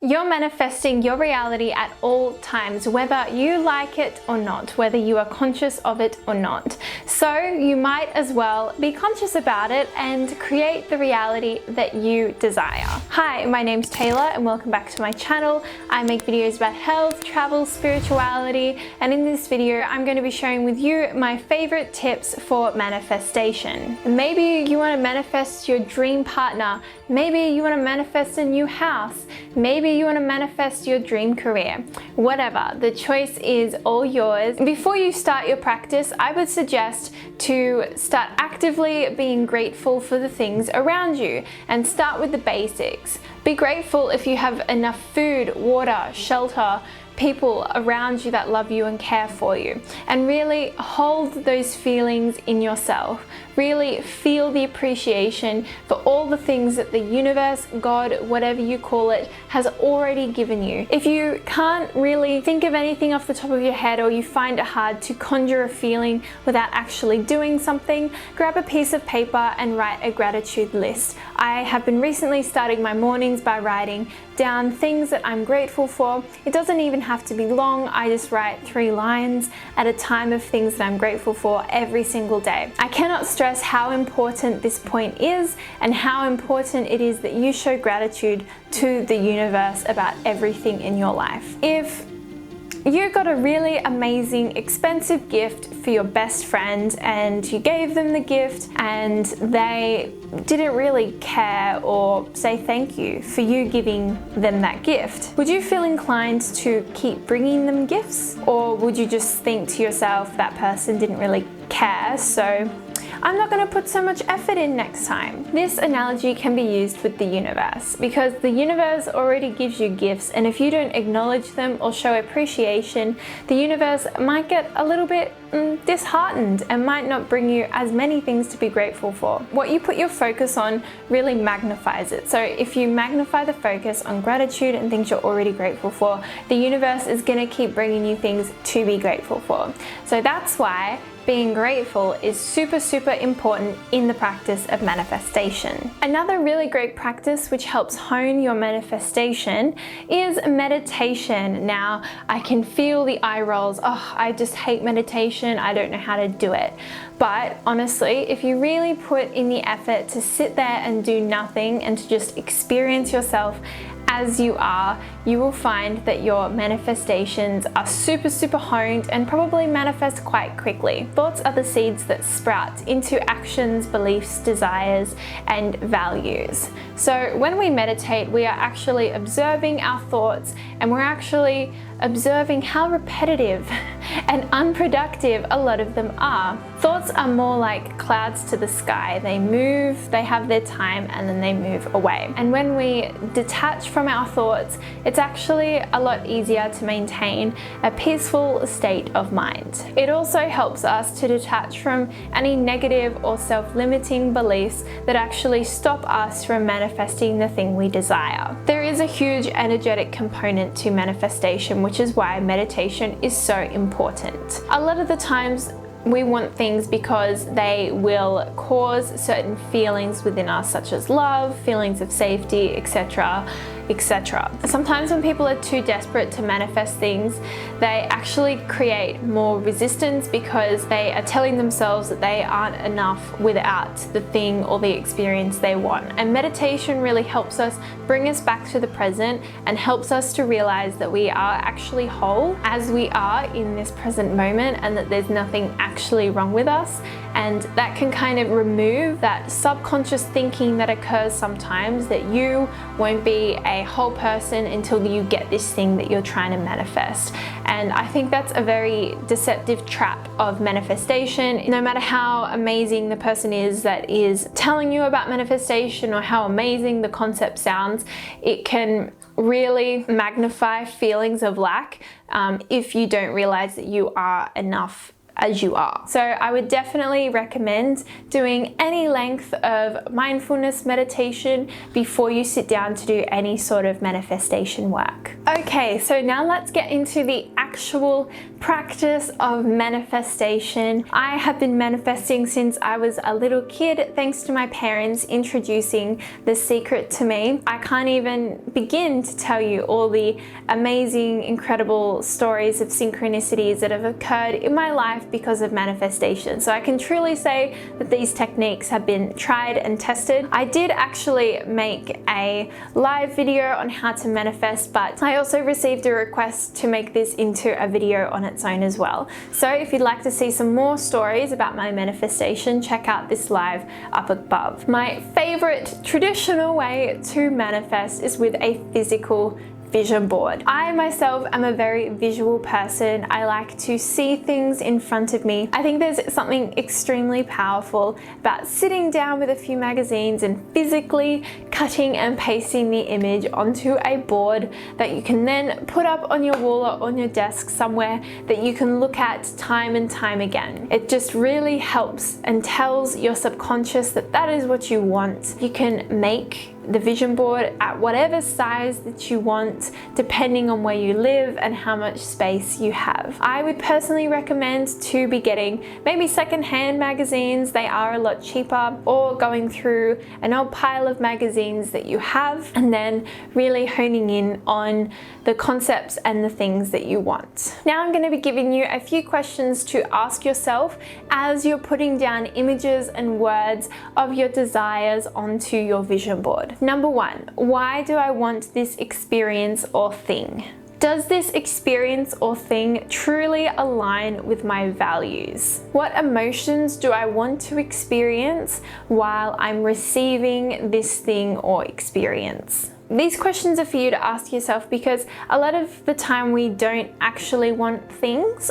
You're manifesting your reality at all times, whether you like it or not, whether you are conscious of it or not. So you might as well be conscious about it and create the reality that you desire. Hi, my name's Taylor and welcome back to my channel. I make videos about health, travel, spirituality, and in this video I'm going to be sharing with you my favorite tips for manifestation. Maybe you want to manifest your dream partner, maybe you want to manifest a new house, maybe you want to manifest your dream career. Whatever, the choice is all yours. Before you start your practice, I would suggest to start actively being grateful for the things around you and start with the basics. Be grateful if you have enough food, water, shelter, people around you that love you and care for you, and really hold those feelings in yourself. Really feel the appreciation for all the things that the universe, God, whatever you call it, has already given you. If you can't really think of anything off the top of your head, or you find it hard to conjure a feeling without actually doing something, grab a piece of paper and write a gratitude list. I have been recently starting my mornings by writing down things that I'm grateful for. It doesn't even have to be long. I just write 3 lines at a time of things that I'm grateful for every single day. I cannot stress how important this point is and how important it is that you show gratitude to the universe about everything in your life. If you got a really amazing, expensive gift for your best friend and you gave them the gift and they didn't really care or say thank you for you giving them that gift, would you feel inclined to keep bringing them gifts? Or would you just think to yourself, that person didn't really care, so I'm not going to put so much effort in next time? This analogy can be used with the universe, because the universe already gives you gifts, and if you don't acknowledge them or show appreciation, the universe might get a little bit disheartened and might not bring you as many things to be grateful for. What you put your focus on really magnifies it. So if you magnify the focus on gratitude and things you're already grateful for, the universe is going to keep bringing you things to be grateful for. So that's why being grateful is super important in the practice of manifestation. Another really great practice which helps hone your manifestation is meditation. Now, I can feel the eye rolls. Oh, I just hate meditation. I don't know how to do it. But honestly, if you really put in the effort to sit there and do nothing and to just experience yourself as you are, you will find that your manifestations are super honed and probably manifest quite quickly. Thoughts are the seeds that sprout into actions, beliefs, desires, and values. So when we meditate, we are actually observing our thoughts, and we're actually observing how repetitive and unproductive a lot of them are. Thoughts are more like clouds to the sky. They move, they have their time, and then they move away. And when we detach from our thoughts, it's actually a lot easier to maintain a peaceful state of mind. It also helps us to detach from any negative or self-limiting beliefs that actually stop us from manifesting the thing we desire. There is a huge energetic component to manifestation, which is why meditation is so important. A lot of the times we want things because they will cause certain feelings within us, such as love, feelings of safety, etc. Sometimes when people are too desperate to manifest things, they actually create more resistance because they are telling themselves that they aren't enough without the thing or the experience they want. And meditation really helps us bring us back to the present and helps us to realize that we are actually whole as we are in this present moment, and that there's nothing actually wrong with us. And that can kind of remove that subconscious thinking that occurs sometimes, that you won't be a whole person until you get this thing that you're trying to manifest. And I think that's a very deceptive trap of manifestation. No matter how amazing the person is that is telling you about manifestation, or how amazing the concept sounds, it can really magnify feelings of lack if you don't realize that you are enough as you are. So I would definitely recommend doing any length of mindfulness meditation before you sit down to do any sort of manifestation work. Okay, so now let's get into the actual practice of manifestation. I have been manifesting since I was a little kid, thanks to my parents introducing the secret to me. I can't even begin to tell you all the amazing, incredible stories of synchronicities that have occurred in my life because of manifestation. So I can truly say that these techniques have been tried and tested. I did actually make a live video on how to manifest, but I also received a request to make this into a video on its own as well. So if you'd like to see some more stories about my manifestation, check out this live up above. My favorite traditional way to manifest is with a physical vision board. I myself am a very visual person. I like to see things in front of me. I think there's something extremely powerful about sitting down with a few magazines and physically cutting and pasting the image onto a board that you can then put up on your wall or on your desk somewhere that you can look at time and time again. It just really helps and tells your subconscious that that is what you want. You can make the vision board at whatever size that you want, depending on where you live and how much space you have. I would personally recommend to be getting maybe secondhand magazines. They are a lot cheaper, or going through an old pile of magazines that you have and then really honing in on the concepts and the things that you want. Now I'm going to be giving you a few questions to ask yourself as you're putting down images and words of your desires onto your vision board. Number one, why do I want this experience or thing? Does this experience or thing truly align with my values? What emotions do I want to experience while I'm receiving this thing or experience? These questions are for you to ask yourself because a lot of the time we don't actually want things.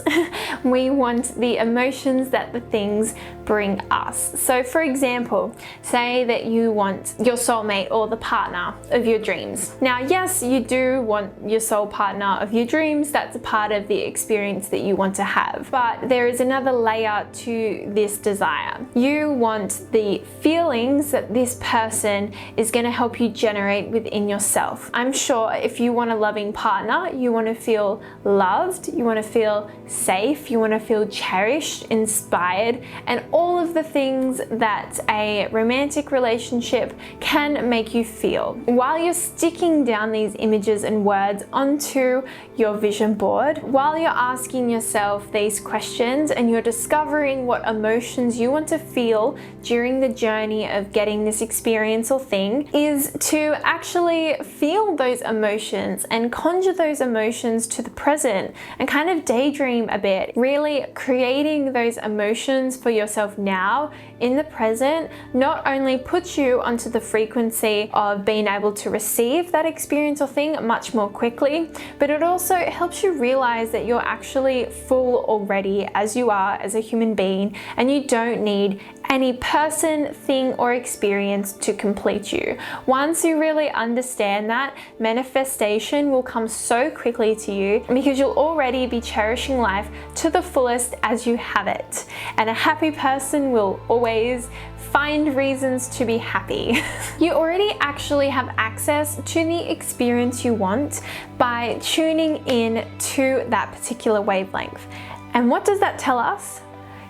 We want the emotions that the things bring us. So for example, say that you want your soulmate or the partner of your dreams. Now, yes, you do want your soul partner of your dreams. That's a part of the experience that you want to have. But there is another layer to this desire. You want the feelings that this person is going to help you generate within yourself. I'm sure if you want a loving partner, you want to feel loved, you want to feel safe, you want to feel cherished, inspired, and all of the things that a romantic relationship can make you feel. While you're sticking down these images and words onto your vision board, while you're asking yourself these questions and you're discovering what emotions you want to feel during the journey of getting this experience or thing, is to actually feel those emotions and conjure those emotions to the present and kind of daydream a bit, really creating those emotions for yourself now in the present. Not only puts you onto the frequency of being able to receive that experience or thing much more quickly, but it also helps you realize that you're actually full already as you are as a human being, and you don't need any person, thing, or experience to complete you. Once you really understand that, manifestation will come so quickly to you because you'll already be cherishing life to the fullest as you have it. And a happy person will always find reasons to be happy. You already actually have access to the experience you want by tuning in to that particular wavelength. And what does that tell us?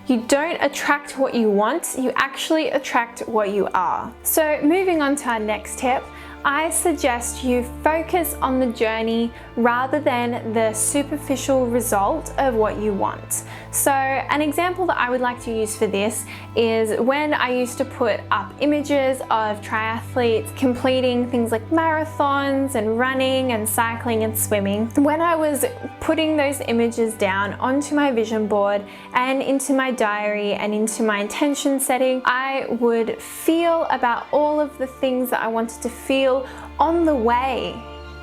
You don't attract what you want, you actually attract what you are. So moving on to our next tip, I suggest you focus on the journey rather than the superficial result of what you want. So an example that I would like to use for this is when I used to put up images of triathletes completing things like marathons and running and cycling and swimming. When I was putting those images down onto my vision board and into my diary and into my intention setting, I would feel about all of the things that I wanted to feel on the way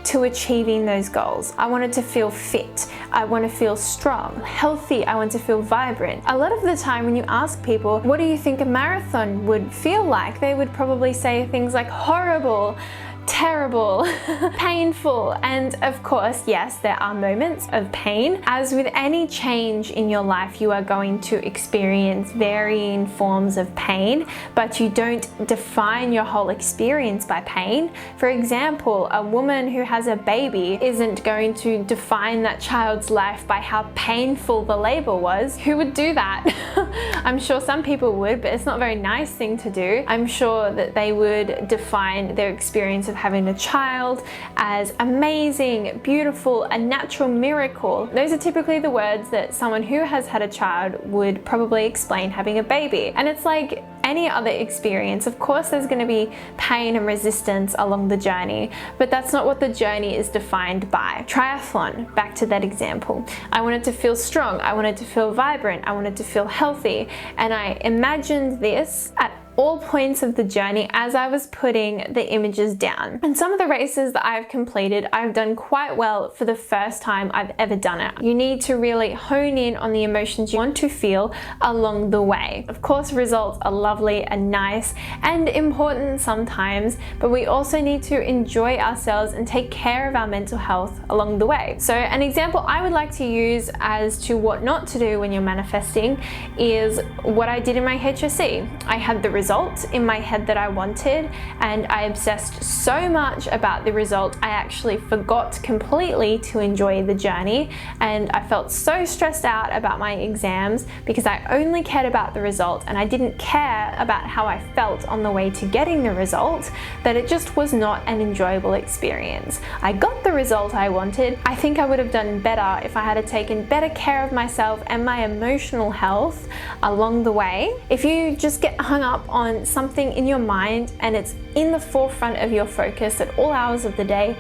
to achieving those goals. I wanted to feel fit, I want to feel strong, healthy, I want to feel vibrant. A lot of the time when you ask people, what do you think a marathon would feel like? They would probably say things like horrible, terrible, painful, and of course, yes, there are moments of pain. As with any change in your life, you are going to experience varying forms of pain, but you don't define your whole experience by pain. For example, a woman who has a baby isn't going to define that child's life by how painful the labor was. Who would do that? I'm sure some people would, but it's not a very nice thing to do. I'm sure that they would define their experience of having a child as amazing, beautiful, a natural miracle. Those are typically the words that someone who has had a child would probably explain having a baby. And it's like any other experience. Of course, there's going to be pain and resistance along the journey, but that's not what the journey is defined by. Triathlon, back to that example. I wanted to feel strong. I wanted to feel vibrant. I wanted to feel healthy. And I imagined this at all points of the journey as I was putting the images down. And some of the races that I've completed, I've done quite well for the first time I've ever done it. You need to really hone in on the emotions you want to feel along the way. Of course, results are lovely and nice and important sometimes, but we also need to enjoy ourselves and take care of our mental health along the way. So an example I would like to use as to what not to do when you're manifesting is what I did in my HSC. I had the result in my head that I wanted, and I obsessed so much about the result I actually forgot completely to enjoy the journey, and I felt so stressed out about my exams because I only cared about the result and I didn't care about how I felt on the way to getting the result, that it just was not an enjoyable experience. I got the result I wanted. I think I would have done better if I had taken better care of myself and my emotional health along the way. If you just get hung up on something in your mind and it's in the forefront of your focus at all hours of the day,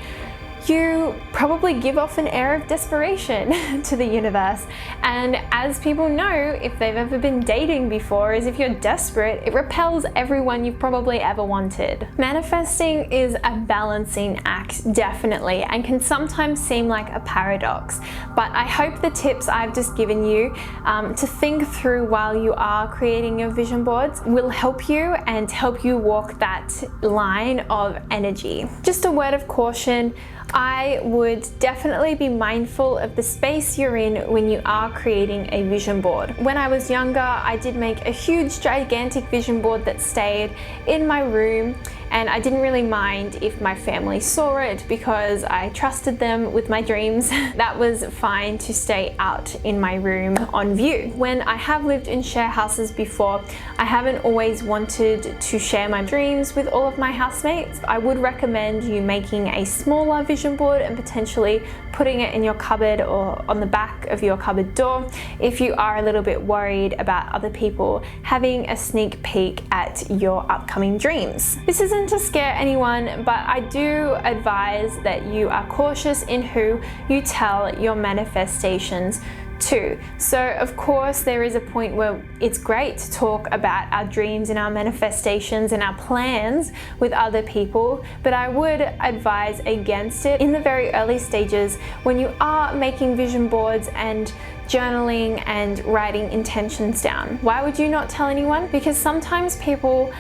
you probably give off an air of desperation to the universe. And as people know, if they've ever been dating before, is if you're desperate, it repels everyone you've probably ever wanted. Manifesting is a balancing act, definitely, and can sometimes seem like a paradox. But I hope the tips I've just given you to think through while you are creating your vision boards will help you and help you walk that line of energy. Just a word of caution, I would definitely be mindful of the space you're in when you are creating a vision board. When I was younger, I did make a huge, gigantic vision board that stayed in my room, and I didn't really mind if my family saw it because I trusted them with my dreams. That was fine to stay out in my room on view. When I have lived in share houses before, I haven't always wanted to share my dreams with all of my housemates. I would recommend you making a smaller vision board and potentially putting it in your cupboard or on the back of your cupboard door if you are a little bit worried about other people having a sneak peek at your upcoming dreams. This isn't to scare anyone, but I do advise that you are cautious in who you tell your manifestations to. So of course there is a point where it's great to talk about our dreams and our manifestations and our plans with other people, but I would advise against it in the very early stages when you are making vision boards and journaling and writing intentions down. Why would you not tell anyone? Because sometimes people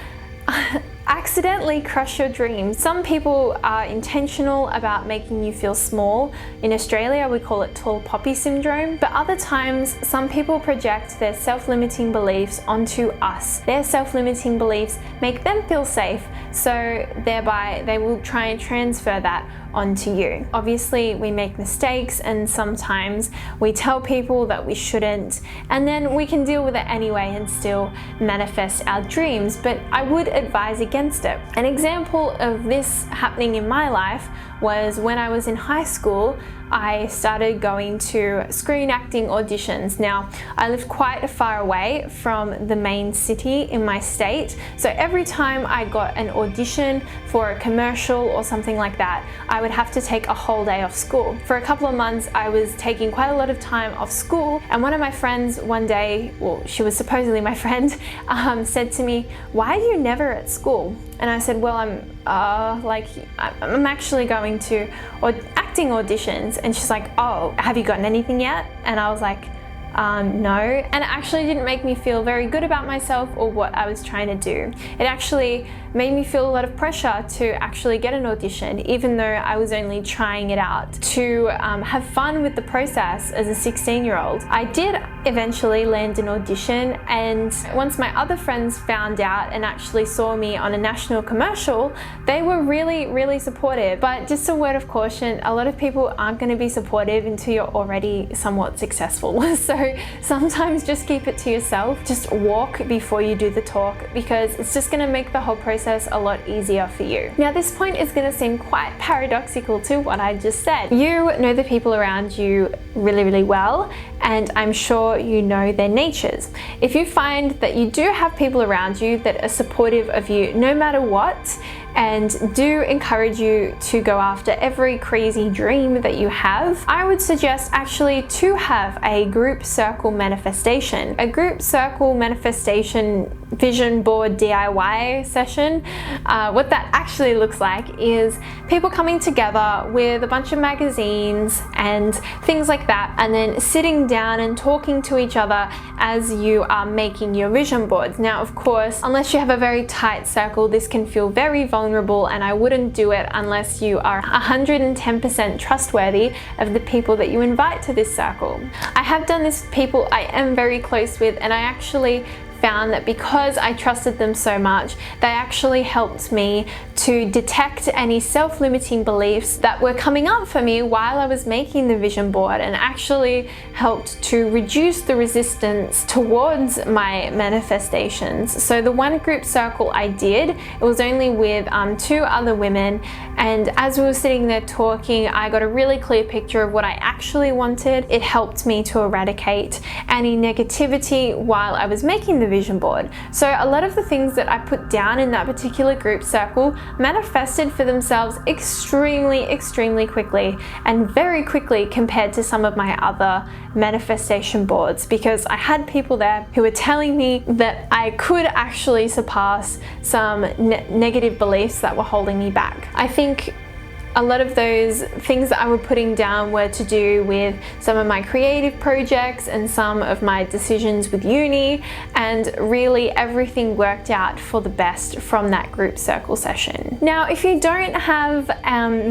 accidentally crush your dreams. Some people are intentional about making you feel small. In Australia, we call it tall poppy syndrome. But other times, some people project their self-limiting beliefs onto us. Their self-limiting beliefs make them feel safe, so thereby they will try and transfer that onto you. Obviously, we make mistakes and sometimes we tell people that we shouldn't, and then we can deal with it anyway and still manifest our dreams, but I would advise against it. An example of this happening in my life was when I was in high school. I started going to screen acting auditions. Now, I lived quite far away from the main city in my state, so every time I got an audition for a commercial or something like that, I would have to take a whole day off school. For a couple of months, I was taking quite a lot of time off school, and one of my friends one day, well, she was supposedly my friend, said to me, "Why are you never at school?" And I said, "Well, I'm actually going to acting auditions." And she's like, "Oh, have you gotten anything yet?" And I was like, no. And it actually didn't make me feel very good about myself or what I was trying to do. It actually made me feel a lot of pressure to actually get an audition, even though I was only trying it out to have fun with the process as a 16-year-old. I did eventually land an audition, and once my other friends found out and actually saw me on a national commercial, they were really supportive. But just a word of caution, a lot of people aren't going to be supportive until you're already somewhat successful. So sometimes just keep it to yourself. Just walk before you do the talk, because it's just going to make the whole process a lot easier for you. Now, this point is going to seem quite paradoxical to what I just said. You know the people around you really well, and I'm sure you know their natures. If you find that you do have people around you that are supportive of you no matter what, and do encourage you to go after every crazy dream that you have, I would suggest actually to have a group circle manifestation. A group circle manifestation vision board DIY session. What that actually looks like is people coming together with a bunch of magazines and things like that, and then sitting down and talking to each other as you are making your vision boards. Now, of course, unless you have a very tight circle, this can feel very vulnerable, and I wouldn't do it unless you are 110% trustworthy of the people that you invite to this circle. I have done this with people I am very close with, and I actually found that because I trusted them so much, they actually helped me to detect any self-limiting beliefs that were coming up for me while I was making the vision board, and actually helped to reduce the resistance towards my manifestations. So the one group circle I did, it was only with 2 other women, and as we were sitting there talking, I got a really clear picture of what I actually wanted. It helped me to eradicate any negativity while I was making the vision board. So a lot of the things that I put down in that particular group circle manifested for themselves extremely quickly, and very quickly compared to some of my other manifestation boards, because I had people there who were telling me that I could actually surpass some negative beliefs that were holding me back. I think a lot of those things that I was putting down were to do with some of my creative projects and some of my decisions with uni, and really everything worked out for the best from that group circle session. Now, if you don't have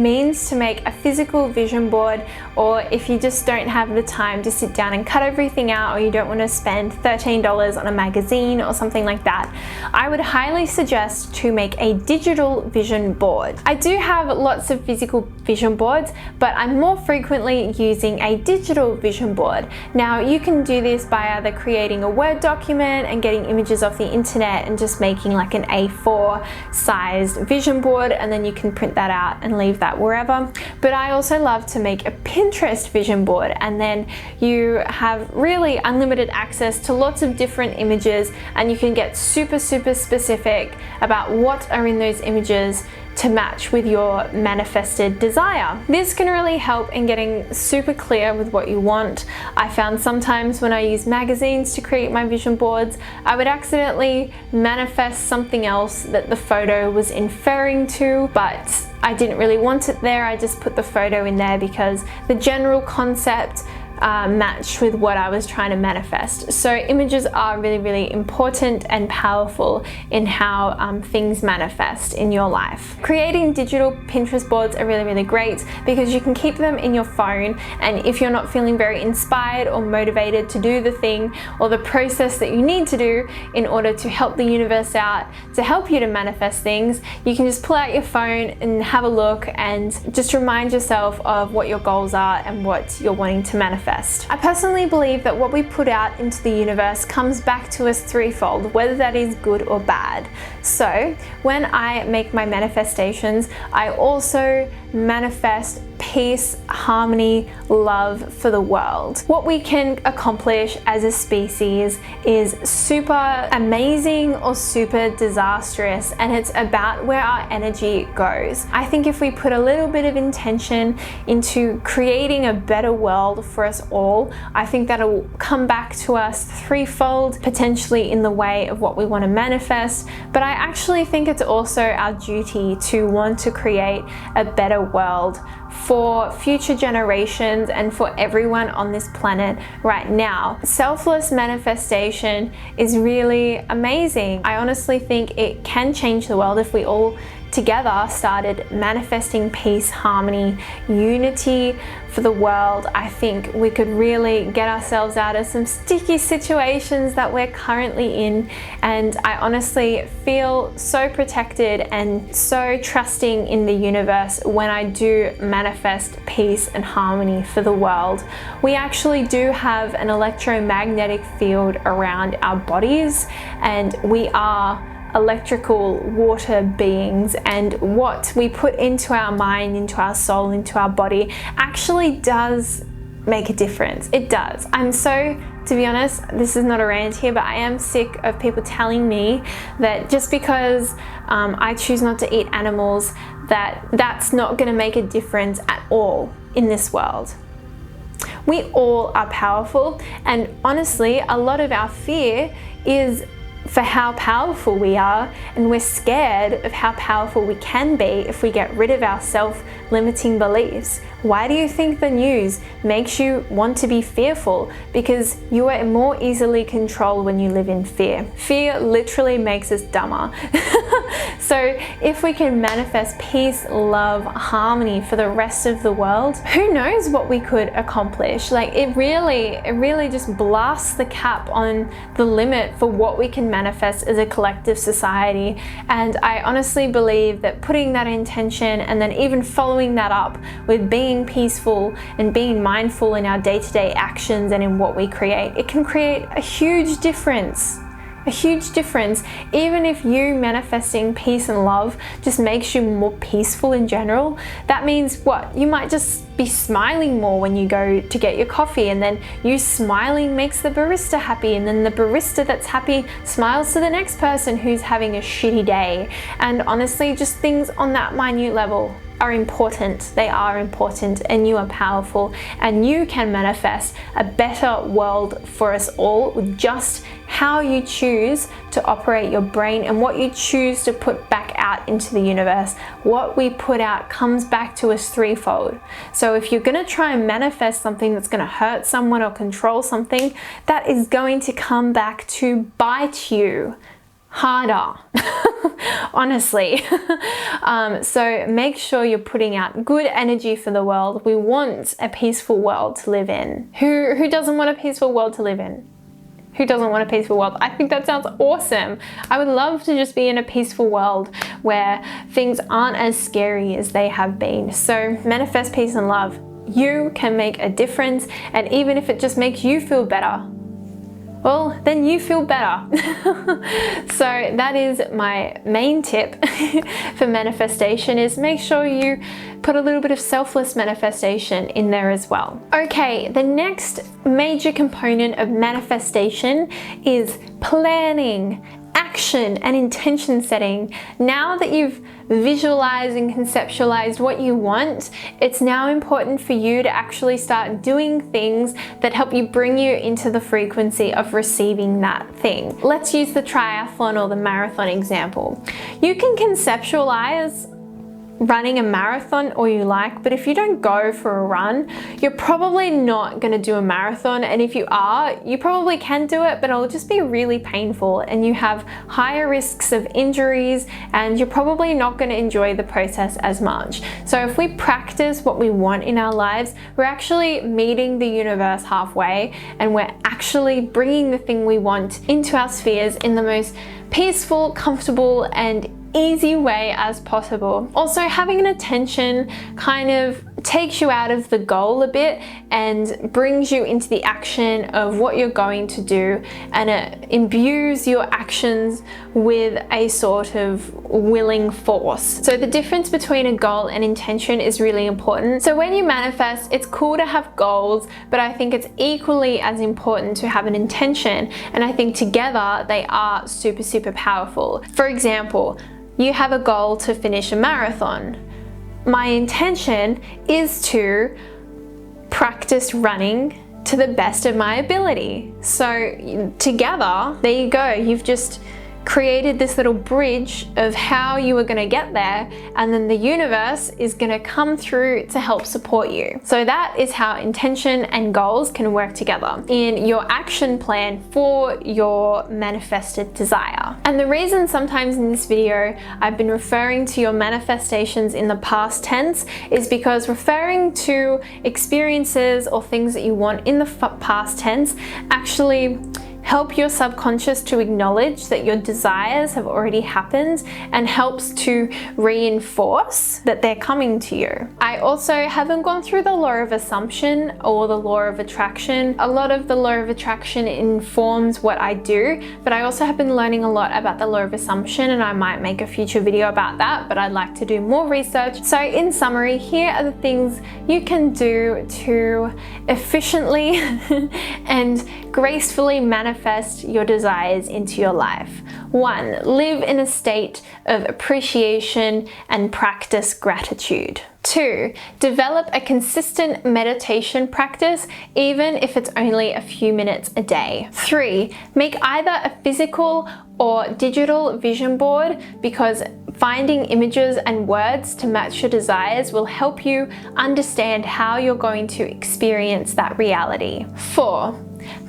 means to make a physical vision board, or if you just don't have the time to sit down and cut everything out, or you don't want to spend $13 on a magazine or something like that, I would highly suggest to make a digital vision board. I do have lots of physical vision boards, but I'm more frequently using a digital vision board. Now, you can do this by either creating a Word document and getting images off the internet and just making like an A4 sized vision board, and then you can print that out and leave that wherever. But I also love to make a Pinterest vision board, and then you have really unlimited access to lots of different images, and you can get super specific about what are in those images to match with your manifested desire. This can really help in getting super clear with what you want. I found sometimes when I use magazines to create my vision boards, I would accidentally manifest something else that the photo was inferring to, but I didn't really want it there. I just put the photo in there because the general concept matched with what I was trying to manifest. So images are really important and powerful in how things manifest in your life. Creating digital Pinterest boards are really great because you can keep them in your phone, and if you're not feeling very inspired or motivated to do the thing or the process that you need to do in order to help the universe out, to help you to manifest things, you can just pull out your phone and have a look and just remind yourself of what your goals are and what you're wanting to manifest. I personally believe that what we put out into the universe comes back to us threefold, whether that is good or bad. So when I make my manifestations, I also manifest peace, harmony, love for the world. What we can accomplish as a species is super amazing or super disastrous, and it's about where our energy goes. I think if we put a little bit of intention into creating a better world for us all, I think that'll come back to us threefold, potentially in the way of what we want to manifest. But I actually think it's also our duty to want to create a better world for future generations and for everyone on this planet right now. Selfless manifestation is really amazing. I honestly think it can change the world if we all together started manifesting peace, harmony, unity for the world. I think we could really get ourselves out of some sticky situations that we're currently in, and I honestly feel so protected and so trusting in the universe when I do manifest peace and harmony for the world. We actually do have an electromagnetic field around our bodies, and we are electrical water beings, and what we put into our mind, into our soul, into our body actually does make a difference. It does. To be honest, this is not a rant here, but I am sick of people telling me that just because I choose not to eat animals, that's not going to make a difference at all in this world. We all are powerful, and honestly, a lot of our fear is for how powerful we are, and we're scared of how powerful we can be if we get rid of our self-limiting beliefs. Why do you think the news makes you want to be fearful? Because you are more easily controlled when you live in fear. Fear literally makes us dumber. So if we can manifest peace, love, harmony for the rest of the world, who knows what we could accomplish? Like it really just blasts the cap on the limit for what we can manifest as a collective society. And I honestly believe that putting that intention and then even following that up with being peaceful and being mindful in our day-to-day actions and in what we create, it can create a huge difference. A huge difference. Even if you manifesting peace and love just makes you more peaceful in general, that means what? You might just be smiling more when you go to get your coffee, and then you smiling makes the barista happy, and then the barista that's happy smiles to the next person who's having a shitty day. And honestly, just things on that minute level are important. They are important, and you are powerful, and you can manifest a better world for us all with just how you choose to operate your brain and what you choose to put back out into the universe. What we put out comes back to us threefold. So if you're going to try and manifest something that's going to hurt someone or control something, that is going to come back to bite you harder. Honestly. So make sure you're putting out good energy for the world. We want a peaceful world to live in. Who doesn't want a peaceful world to live in? Who doesn't want a peaceful world? I think that sounds awesome. I would love to just be in a peaceful world where things aren't as scary as they have been. So manifest peace and love. You can make a difference, and even if it just makes you feel better, well, then you feel better. So that is my main tip for manifestation, is make sure you put a little bit of selfless manifestation in there as well. Okay, the next major component of manifestation is planning, action, and intention setting. Now that you've visualized and conceptualized what you want, it's now important for you to actually start doing things that help you bring you into the frequency of receiving that thing. Let's use the triathlon or the marathon example. You can conceptualize running a marathon all you like, but if you don't go for a run, you're probably not going to do a marathon. And if you are, you probably can do it, but it'll just be really painful, and you have higher risks of injuries, and you're probably not going to enjoy the process as much. So if we practice what we want in our lives, we're actually meeting the universe halfway, and we're actually bringing the thing we want into our spheres in the most peaceful, comfortable, and easy way as possible. Also, having an intention kind of takes you out of the goal a bit and brings you into the action of what you're going to do, and it imbues your actions with a sort of willing force. So the difference between a goal and intention is really important. So when you manifest, it's cool to have goals, but I think it's equally as important to have an intention, and I think together they are super, super powerful. For example, you have a goal to finish a marathon. My intention is to practice running to the best of my ability. So together, there you go. You've just created this little bridge of how you are going to get there, and then the universe is going to come through to help support you. So that is how intention and goals can work together in your action plan for your manifested desire. And the reason sometimes in this video I've been referring to your manifestations in the past tense is because referring to experiences or things that you want in the past tense actually help your subconscious to acknowledge that your desires have already happened and helps to reinforce that they're coming to you. I also haven't gone through the law of assumption or the law of attraction. A lot of the law of attraction informs what I do, but I also have been learning a lot about the law of assumption, and I might make a future video about that, but I'd like to do more research. So in summary, here are the things you can do to efficiently and gracefully manifest your desires into your life. 1. Live in a state of appreciation and practice gratitude. 2. Develop a consistent meditation practice, even if it's only a few minutes a day. 3. Make either a physical or digital vision board, because finding images and words to match your desires will help you understand how you're going to experience that reality. 4.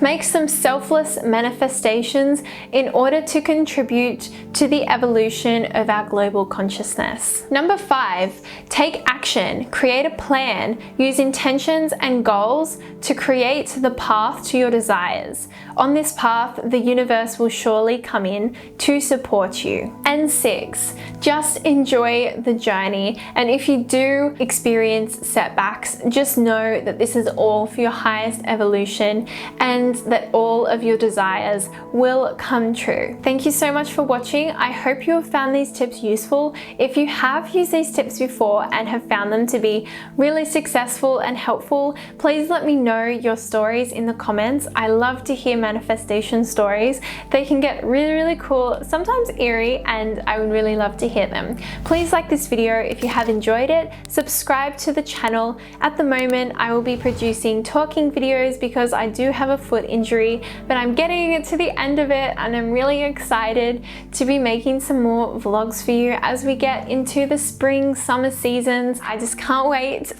Make some selfless manifestations in order to contribute to the evolution of our global consciousness. Number 5, take action, create a plan, use intentions and goals to create the path to your desires. On this path, the universe will surely come in to support you. And 6, just enjoy the journey. And if you do experience setbacks, just know that this is all for your highest evolution and that all of your desires will come true. Thank you so much for watching. I hope you have found these tips useful. If you have used these tips before and have found them to be really successful and helpful, please let me know your stories in the comments. I love to hear manifestation stories. They can get really cool, sometimes eerie, and I would really love to hear them. Please like this video if you have enjoyed it. Subscribe to the channel. At the moment, I will be producing talking videos because I do have a foot injury, but I'm getting to the end of it and I'm really excited to be making some more vlogs for you as we get into the spring, summer seasons. I just can't wait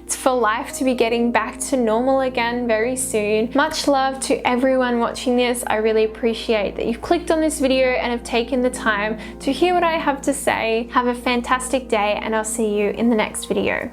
for life to be getting back to normal again very soon. Much love to everyone watching this. I really appreciate that you've clicked on this video and have taken the time to hear what I have to say. Have a fantastic day, and I'll see you in the next video.